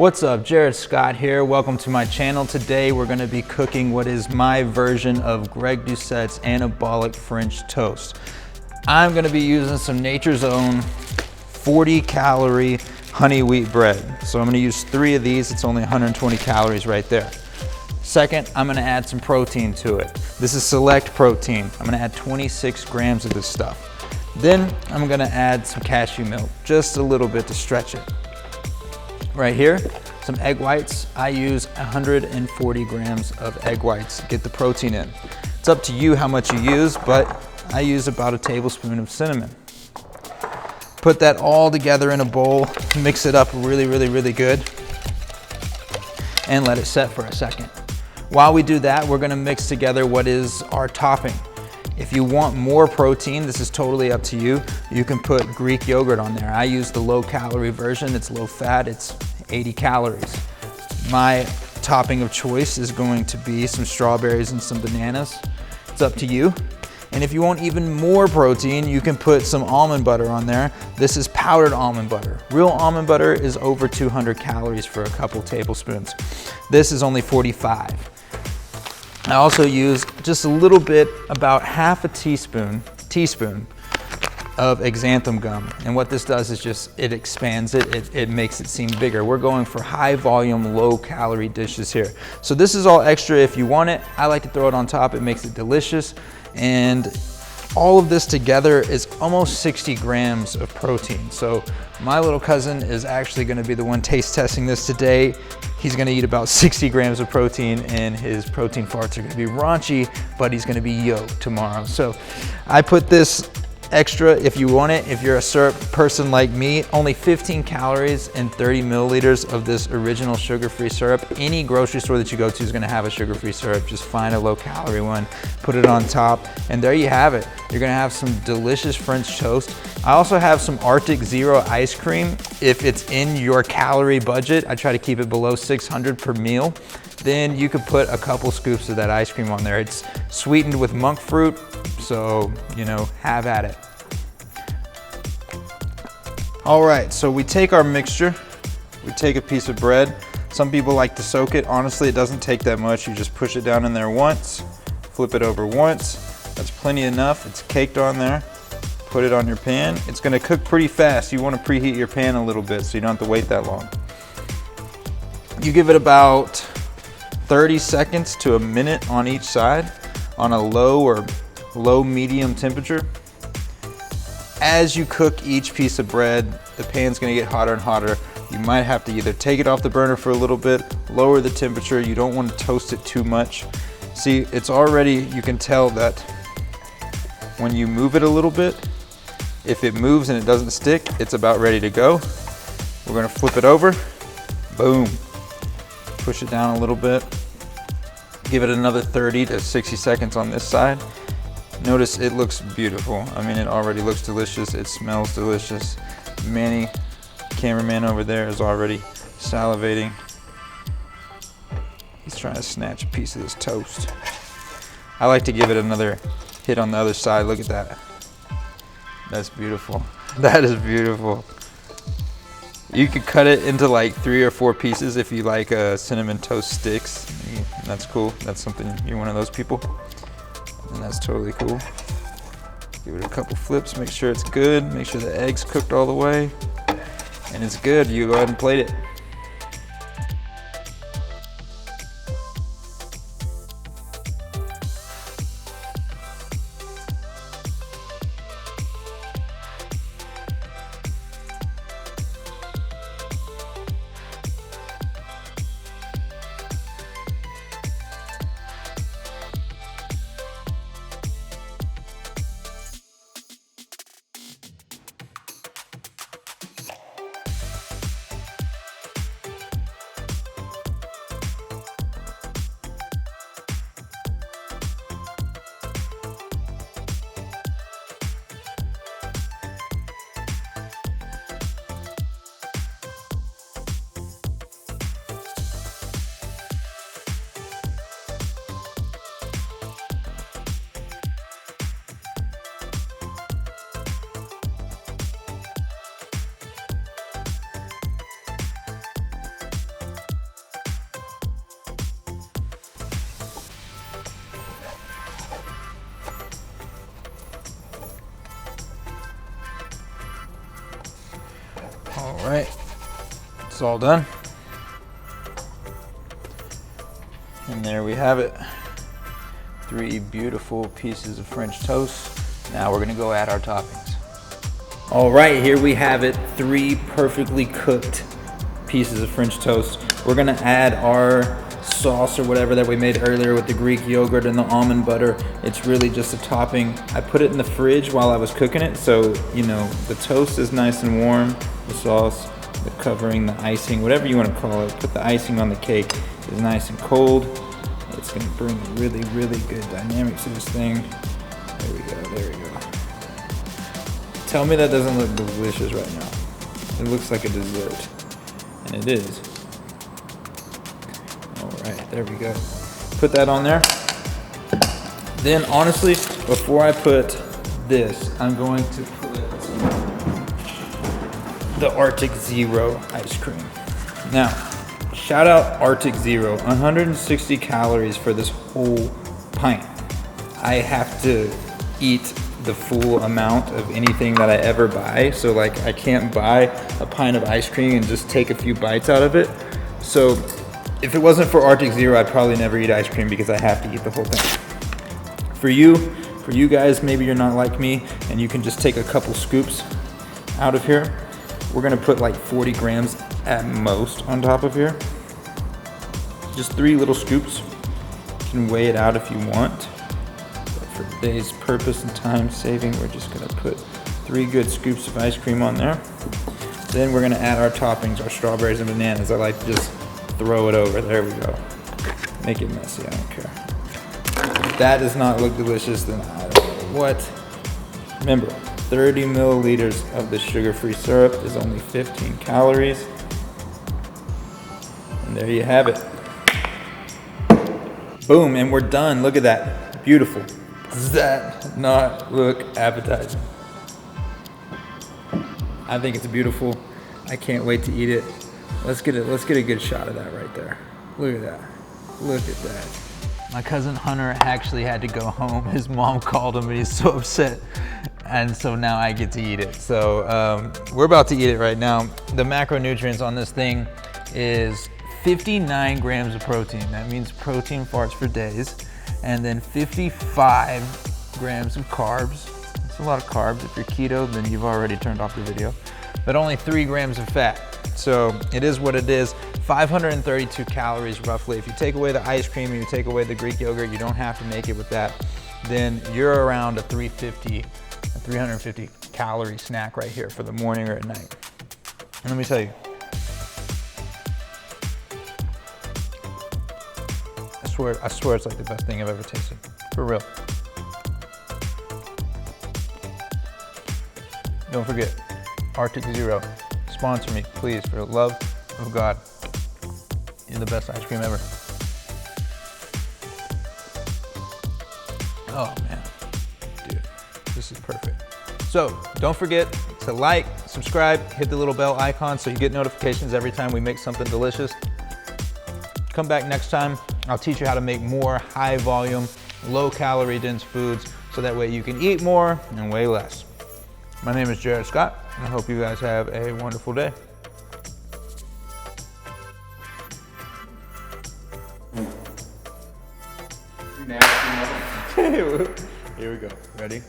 What's up, Jared Scott here. Welcome to my channel. Today we're gonna be cooking what is my version of Greg Doucette's anabolic French toast. I'm gonna be using some Nature's Own 40-calorie honey wheat bread. So I'm gonna use 3 of these. It's only 120 calories right there. Second, I'm gonna add some protein to it. This is select protein. I'm gonna add 26 grams of this stuff. Then I'm gonna add some cashew milk, just a little bit to stretch it. Right here, some egg whites. I use 140 grams of egg whites to get the protein in. It's up to you how much you use, but I use about a tablespoon of cinnamon. Put that all together in a bowl, mix it up really good, and let it set for a second. While we do that, we're gonna mix together what is our topping. If you want more protein, this is totally up to you. You can put Greek yogurt on there. I use the low-calorie version. It's low fat, it's 80 calories. My topping of choice is going to be some strawberries and some bananas. It's up to you. And if you want even more protein, you can put some almond butter on there. This is powdered almond butter. Real almond butter is over 200 calories for a couple tablespoons. This is only 45. I also use just a little bit, about half a teaspoon of xanthan gum. And what this does is just, it expands it, it makes it seem bigger. We're going for high volume, low calorie dishes here. So this is all extra if you want it. I like to throw it on top, it makes it delicious. And all of this together is almost 60 grams of protein. So my little cousin is actually gonna be the one taste testing this today. He's gonna eat about 60 grams of protein and his protein farts are gonna be raunchy, but he's gonna be yoked tomorrow. So I put this extra if you want it. If you're a syrup person like me, only 15 calories and 30 milliliters of this original sugar-free syrup. Any grocery store that you go to is gonna have a sugar-free syrup. Just find a low-calorie one, put it on top, and there you have it. You're gonna have some delicious French toast. I also have some Arctic Zero ice cream. If it's in your calorie budget, I try to keep it below 600 per meal. Then you could put a couple scoops of that ice cream on there. It's sweetened with monk fruit, so, you know, have at it. All right, so we take our mixture, we take a piece of bread. Some people like to soak it. Honestly, it doesn't take that much. You just push it down in there once, flip it over once. That's plenty enough. It's caked on there. Put it on your pan. It's gonna cook pretty fast. You wanna preheat your pan a little bit so you don't have to wait that long. You give it about 30 seconds to a minute on each side on a low or low medium temperature. As you cook each piece of bread, the pan's gonna get hotter and hotter. You might have to either take it off the burner for a little bit, lower the temperature. You don't want to toast it too much. See, it's already, you can tell that when you move it a little bit, if it moves and it doesn't stick, it's about ready to go. We're gonna flip it over, boom. Push it down a little bit. Give it another 30 to 60 seconds on this side. Notice it looks beautiful. I mean, it already looks delicious. It smells delicious. Manny, cameraman over there, is already salivating. He's trying to snatch a piece of this toast. I like to give it another hit on the other side. Look at that. That's beautiful. That is beautiful. You could cut it into like 3 or 4 pieces if you like cinnamon toast sticks. That's cool. That's something, you're one of those people. And that's totally cool. Give it a couple flips, make sure it's good, make sure the egg's cooked all the way. And it's good, you go ahead and plate it. All right, it's all done. And there we have it. 3 beautiful pieces of French toast. Now we're gonna go add our toppings. All right, here we have it. 3 perfectly cooked pieces of French toast. We're gonna add our sauce or whatever that we made earlier with the Greek yogurt and the almond butter. It's really just a topping. I put it in the fridge while I was cooking it, so you know the toast is nice and warm, the sauce, the covering, the icing, whatever you want to call it. Put the icing on the cake is nice and cold. It's gonna bring really, really good dynamics to this thing. There we go, there we go. Tell me that doesn't look delicious right now. It looks like a dessert, and it is. All right, there we go. Put that on there. Then honestly, before I put this, I'm going to put the Arctic Zero ice cream. Now, shout out Arctic Zero, 160 calories for this whole pint. I have to eat the full amount of anything that I ever buy. So like I can't buy a pint of ice cream and just take a few bites out of it. So if it wasn't for Arctic Zero, I'd probably never eat ice cream because I have to eat the whole thing. For you guys, maybe you're not like me and you can just take a couple scoops out of here. We're gonna put like 40 grams at most on top of here. Just 3 little scoops. You can weigh it out if you want. But for today's purpose and time saving, we're just gonna put 3 good scoops of ice cream on there. Then we're gonna add our toppings, our strawberries and bananas. I like to just throw it over. There we go. Make it messy, I don't care. If that does not look delicious, then I don't know what. Remember, 30 milliliters of the sugar-free syrup is only 15 calories. And there you have it. Boom, and we're done. Look at that. Beautiful. Does that not look appetizing? I think it's beautiful. I can't wait to eat it. Let's get a good shot of that right there. Look at that. Look at that. My cousin Hunter actually had to go home. His mom called him and he's so upset. And so now I get to eat it. So we're about to eat it right now. The macronutrients on this thing is 59 grams of protein. That means protein farts for days. And then 55 grams of carbs. It's a lot of carbs. If you're keto, then you've already turned off the video. But only 3 grams of fat. So it is what it is. 532 calories roughly. If you take away the ice cream and you take away the Greek yogurt, you don't have to make it with that. Then you're around a 350 calorie snack right here for the morning or at night. And let me tell you, I swear it's like the best thing I've ever tasted, for real. Don't forget, Arctic Zero, sponsor me, please, for the love of God. You're the best ice cream ever. Oh man, dude, this is perfect. So don't forget to like, subscribe, hit the little bell icon so you get notifications every time we make something delicious. Come back next time. I'll teach you how to make more high volume, low calorie dense foods so that way you can eat more and weigh less. My name is Jared Scott, and I hope you guys have a wonderful day. Here we go. Ready?